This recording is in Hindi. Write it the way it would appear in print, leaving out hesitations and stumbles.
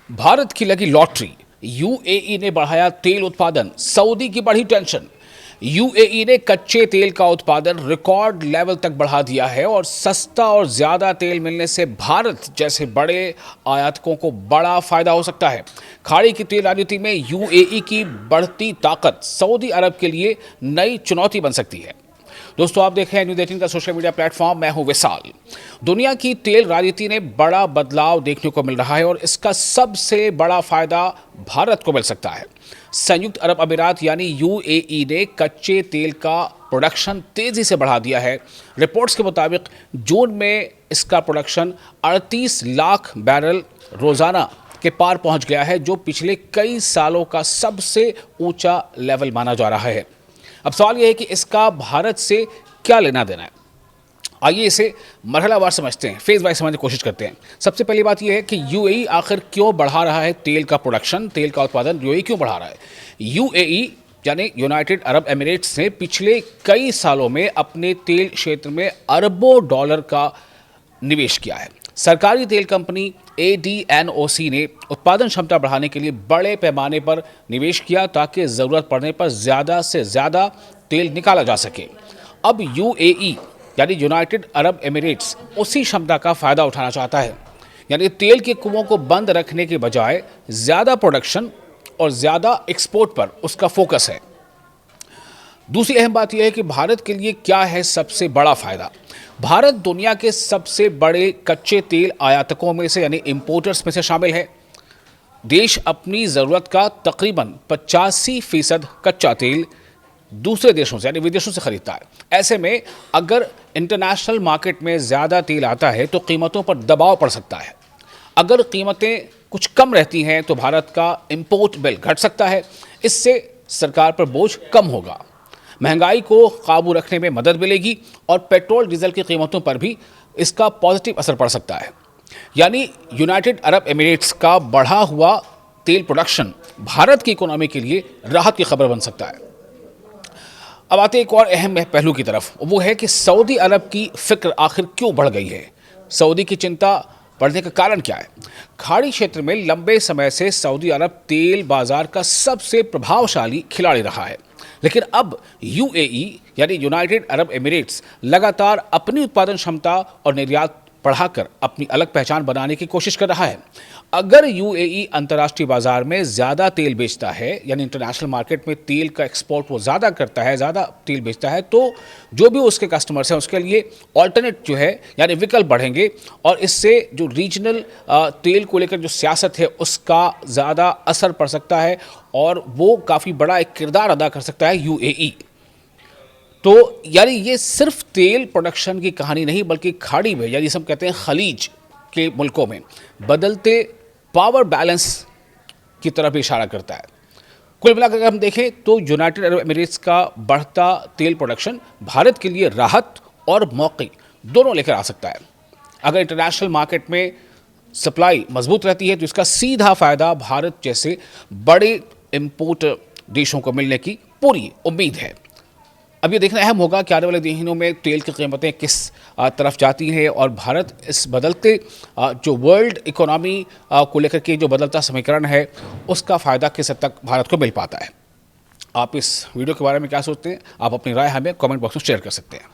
भारत की लगी लॉटरी। यूएई ने बढ़ाया तेल उत्पादन, सऊदी की बढ़ी टेंशन। यूएई ने कच्चे तेल का उत्पादन रिकॉर्ड लेवल तक बढ़ा दिया है और सस्ता और ज्यादा तेल मिलने से भारत जैसे बड़े आयातकों को बड़ा फायदा हो सकता है। खाड़ी की तेल राजनीति में यूएई की बढ़ती ताकत सऊदी अरब के लिए नई चुनौती बन सकती है। दोस्तों, आप देख रहे हैं न्यूज़ 18 का सोशल मीडिया प्लेटफॉर्म। मैं हूं विशाल। दुनिया की तेल राजनीति ने बड़ा बदलाव देखने को मिल रहा है और इसका सबसे बड़ा फायदा भारत को मिल सकता है। संयुक्त अरब अमीरात यानी यूएई ने कच्चे तेल का प्रोडक्शन तेजी से बढ़ा दिया है। रिपोर्ट्स के मुताबिक जून में इसका प्रोडक्शन 38 लाख बैरल रोजाना के पार पहुंच गया है, जो पिछले कई सालों का सबसे ऊंचा लेवल माना जा रहा है। अब सवाल यह है कि इसका भारत से क्या लेना देना है। आइए इसे मरहलावार समझते हैं, फेज वाइज समझने की कोशिश करते हैं। सबसे पहली बात यह है कि यूएई आखिर क्यों बढ़ा रहा है तेल का प्रोडक्शन, तेल का उत्पादन यूएई क्यों बढ़ा रहा है। यूएई यानी यूनाइटेड अरब एमिरेट्स ने पिछले कई सालों में अपने तेल क्षेत्र में अरबों डॉलर का निवेश किया है। सरकारी तेल कंपनी एडीएनओसी ने उत्पादन क्षमता बढ़ाने के लिए बड़े पैमाने पर निवेश किया ताकि ज़रूरत पड़ने पर ज़्यादा से ज़्यादा तेल निकाला जा सके। अब यूएई यानी यूनाइटेड अरब एमिरेट्स उसी क्षमता का फ़ायदा उठाना चाहता है, यानी तेल के कुओं को बंद रखने के बजाय ज़्यादा प्रोडक्शन और ज़्यादा एक्सपोर्ट पर उसका फोकस है। दूसरी अहम बात यह है कि भारत के लिए क्या है सबसे बड़ा फायदा। भारत दुनिया के सबसे बड़े कच्चे तेल आयातकों में से यानी इंपोर्टर्स में से शामिल है। देश अपनी ज़रूरत का तकरीबन 85% कच्चा तेल दूसरे देशों से यानी विदेशों से खरीदता है। ऐसे में अगर इंटरनेशनल मार्केट में ज़्यादा तेल आता है तो कीमतों पर दबाव पड़ सकता है। अगर कीमतें कुछ कम रहती हैं तो भारत का इंपोर्ट बिल घट सकता है। इससे सरकार पर बोझ कम होगा, महंगाई को काबू रखने में मदद मिलेगी और पेट्रोल डीजल की कीमतों पर भी इसका पॉजिटिव असर पड़ सकता है। यानी यूनाइटेड अरब एमिरेट्स का बढ़ा हुआ तेल प्रोडक्शन भारत की इकोनॉमी के लिए राहत की खबर बन सकता है। अब आते एक और अहम पहलू की तरफ, वो है कि सऊदी अरब की फिक्र आखिर क्यों बढ़ गई है। सऊदी की चिंता बढ़ने का कारण क्या है। खाड़ी क्षेत्र में लंबे समय से सऊदी अरब तेल बाजार का सबसे प्रभावशाली खिलाड़ी रहा है, लेकिन अब यूएई यानी यूनाइटेड अरब एमिरेट्स लगातार अपनी उत्पादन क्षमता और निर्यात बढ़ाकर अपनी अलग पहचान बनाने की कोशिश कर रहा है। अगर यूएई अंतर्राष्ट्रीय बाजार में ज़्यादा तेल बेचता है यानी इंटरनेशनल मार्केट में तेल का एक्सपोर्ट वो ज़्यादा करता है, ज़्यादा तेल बेचता है, तो जो भी उसके कस्टमर्स हैं उसके लिए ऑल्टरनेट जो है यानी विकल्प बढ़ेंगे और इससे जो रीजनल तेल को लेकर जो सियासत है उसका ज़्यादा असर पड़ सकता है और वो काफ़ी बड़ा एक किरदार अदा कर सकता है यूएई। तो यानी ये सिर्फ तेल प्रोडक्शन की कहानी नहीं, बल्कि खाड़ी में यानी हम कहते हैं खलीज के मुल्कों में बदलते पावर बैलेंस की तरफ इशारा करता है। कुल मिलाकर अगर हम देखें तो यूनाइटेड अरब एमिरेट्स का बढ़ता तेल प्रोडक्शन भारत के लिए राहत और मौके दोनों लेकर आ सकता है। अगर इंटरनेशनल मार्केट में सप्लाई मजबूत रहती है तो इसका सीधा फायदा भारत जैसे बड़े इंपोर्ट देशों को मिलने की पूरी उम्मीद है। अब ये देखना अहम होगा कि आने वाले दिनों में तेल की कीमतें किस तरफ जाती हैं और भारत इस बदलते जो वर्ल्ड इकोनॉमी को लेकर के जो बदलता समीकरण है उसका फ़ायदा किस हद तक भारत को मिल पाता है। आप इस वीडियो के बारे में क्या सोचते हैं? आप अपनी राय हमें कमेंट बॉक्स में शेयर कर सकते हैं।